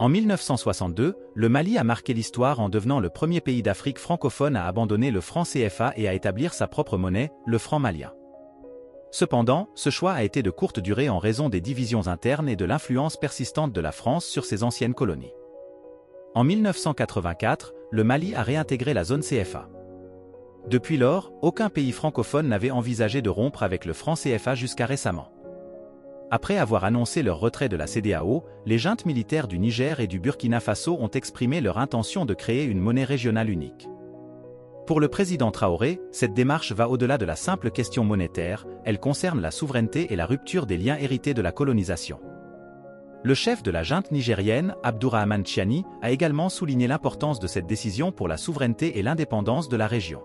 En 1962, le Mali a marqué l'histoire en devenant le premier pays d'Afrique francophone à abandonner le franc CFA et à établir sa propre monnaie, le franc malien. Cependant, ce choix a été de courte durée en raison des divisions internes et de l'influence persistante de la France sur ses anciennes colonies. En 1984, le Mali a réintégré la zone CFA. Depuis lors, aucun pays francophone n'avait envisagé de rompre avec le franc CFA jusqu'à récemment. Après avoir annoncé leur retrait de la CEDEAO, les juntes militaires du Niger et du Burkina Faso ont exprimé leur intention de créer une monnaie régionale unique. Pour le président Traoré, cette démarche va au-delà de la simple question monétaire, elle concerne la souveraineté et la rupture des liens hérités de la colonisation. Le chef de la junte nigérienne, Abdourahmane Tchiani, a également souligné l'importance de cette décision pour la souveraineté et l'indépendance de la région.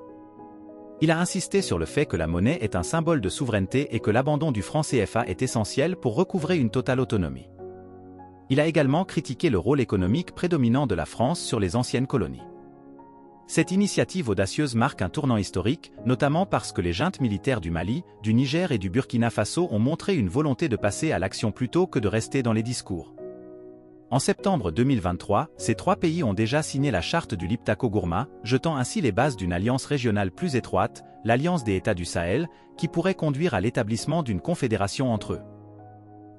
Il a insisté sur le fait que la monnaie est un symbole de souveraineté et que l'abandon du franc CFA est essentiel pour recouvrer une totale autonomie. Il a également critiqué le rôle économique prédominant de la France sur les anciennes colonies. Cette initiative audacieuse marque un tournant historique, notamment parce que les juntes militaires du Mali, du Niger et du Burkina Faso ont montré une volonté de passer à l'action plutôt que de rester dans les discours. En septembre 2023, ces trois pays ont déjà signé la charte du Liptako-Gourma, jetant ainsi les bases d'une alliance régionale plus étroite, l'Alliance des États du Sahel, qui pourrait conduire à l'établissement d'une confédération entre eux.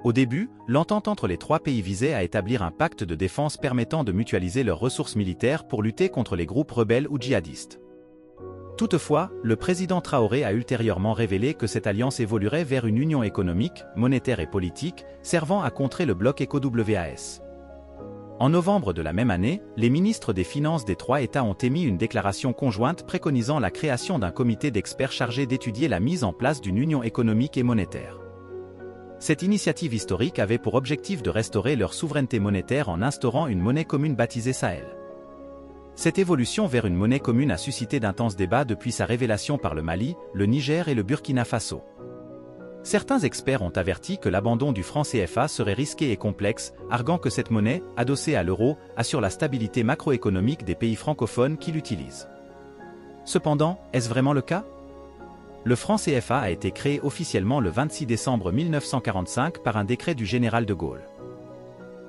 Au début, l'entente entre les trois pays visait à établir un pacte de défense permettant de mutualiser leurs ressources militaires pour lutter contre les groupes rebelles ou djihadistes. Toutefois, le président Traoré a ultérieurement révélé que cette alliance évoluerait vers une union économique, monétaire et politique, servant à contrer le bloc ECOWAS. En novembre de la même année, les ministres des Finances des trois États ont émis une déclaration conjointe préconisant la création d'un comité d'experts chargé d'étudier la mise en place d'une union économique et monétaire. Cette initiative historique avait pour objectif de restaurer leur souveraineté monétaire en instaurant une monnaie commune baptisée Sahel. Cette évolution vers une monnaie commune a suscité d'intenses débats depuis sa révélation par le Mali, le Niger et le Burkina Faso. Certains experts ont averti que l'abandon du franc CFA serait risqué et complexe, arguant que cette monnaie, adossée à l'euro, assure la stabilité macroéconomique des pays francophones qui l'utilisent. Cependant, est-ce vraiment le cas ? Le franc CFA a été créé officiellement le 26 décembre 1945 par un décret du général de Gaulle.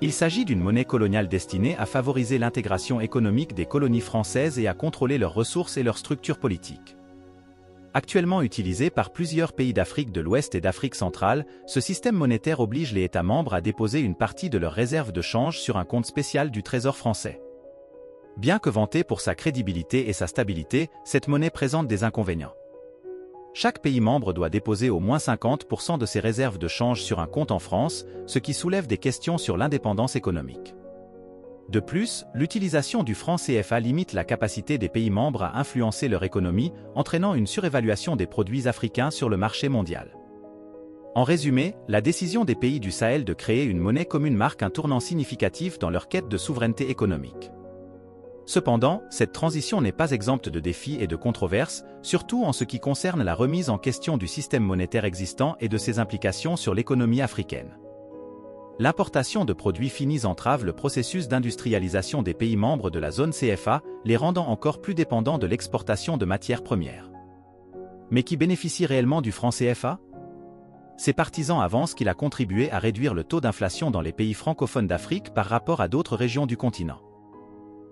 Il s'agit d'une monnaie coloniale destinée à favoriser l'intégration économique des colonies françaises et à contrôler leurs ressources et leurs structures politiques. Actuellement utilisé par plusieurs pays d'Afrique de l'Ouest et d'Afrique centrale, ce système monétaire oblige les États membres à déposer une partie de leurs réserves de change sur un compte spécial du Trésor français. Bien que vantée pour sa crédibilité et sa stabilité, cette monnaie présente des inconvénients. Chaque pays membre doit déposer au moins 50% de ses réserves de change sur un compte en France, ce qui soulève des questions sur l'indépendance économique. De plus, l'utilisation du franc CFA limite la capacité des pays membres à influencer leur économie, entraînant une surévaluation des produits africains sur le marché mondial. En résumé, la décision des pays du Sahel de créer une monnaie commune marque un tournant significatif dans leur quête de souveraineté économique. Cependant, cette transition n'est pas exempte de défis et de controverses, surtout en ce qui concerne la remise en question du système monétaire existant et de ses implications sur l'économie africaine. L'importation de produits finis entrave le processus d'industrialisation des pays membres de la zone CFA, les rendant encore plus dépendants de l'exportation de matières premières. Mais qui bénéficie réellement du franc CFA ? Ses partisans avancent qu'il a contribué à réduire le taux d'inflation dans les pays francophones d'Afrique par rapport à d'autres régions du continent.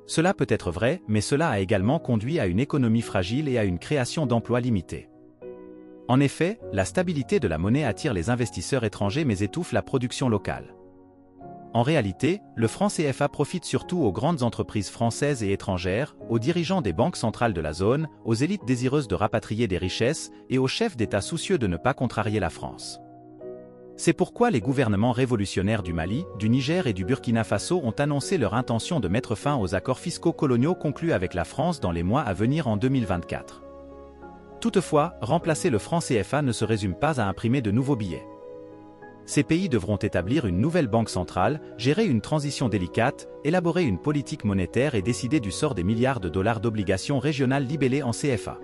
Cela peut être vrai, mais cela a également conduit à une économie fragile et à une création d'emplois limitée. En effet, la stabilité de la monnaie attire les investisseurs étrangers mais étouffe la production locale. En réalité, le franc CFA profite surtout aux grandes entreprises françaises et étrangères, aux dirigeants des banques centrales de la zone, aux élites désireuses de rapatrier des richesses et aux chefs d'État soucieux de ne pas contrarier la France. C'est pourquoi les gouvernements révolutionnaires du Mali, du Niger et du Burkina Faso ont annoncé leur intention de mettre fin aux accords fiscaux coloniaux conclus avec la France dans les mois à venir en 2024. Toutefois, remplacer le franc CFA ne se résume pas à imprimer de nouveaux billets. Ces pays devront établir une nouvelle banque centrale, gérer une transition délicate, élaborer une politique monétaire et décider du sort des milliards de dollars d'obligations régionales libellées en CFA.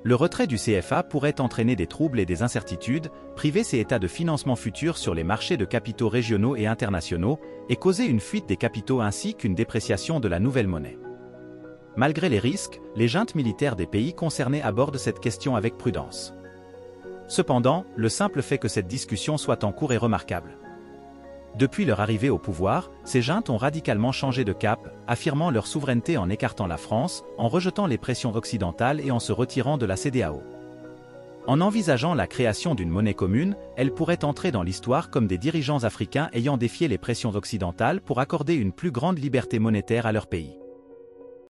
Le retrait du CFA pourrait entraîner des troubles et des incertitudes, priver ces États de financement futur sur les marchés de capitaux régionaux et internationaux, et causer une fuite des capitaux ainsi qu'une dépréciation de la nouvelle monnaie. Malgré les risques, les juntes militaires des pays concernés abordent cette question avec prudence. Cependant, le simple fait que cette discussion soit en cours est remarquable. Depuis leur arrivée au pouvoir, ces juntes ont radicalement changé de cap, affirmant leur souveraineté en écartant la France, en rejetant les pressions occidentales et en se retirant de la CEDEAO. En envisageant la création d'une monnaie commune, elles pourraient entrer dans l'histoire comme des dirigeants africains ayant défié les pressions occidentales pour accorder une plus grande liberté monétaire à leur pays.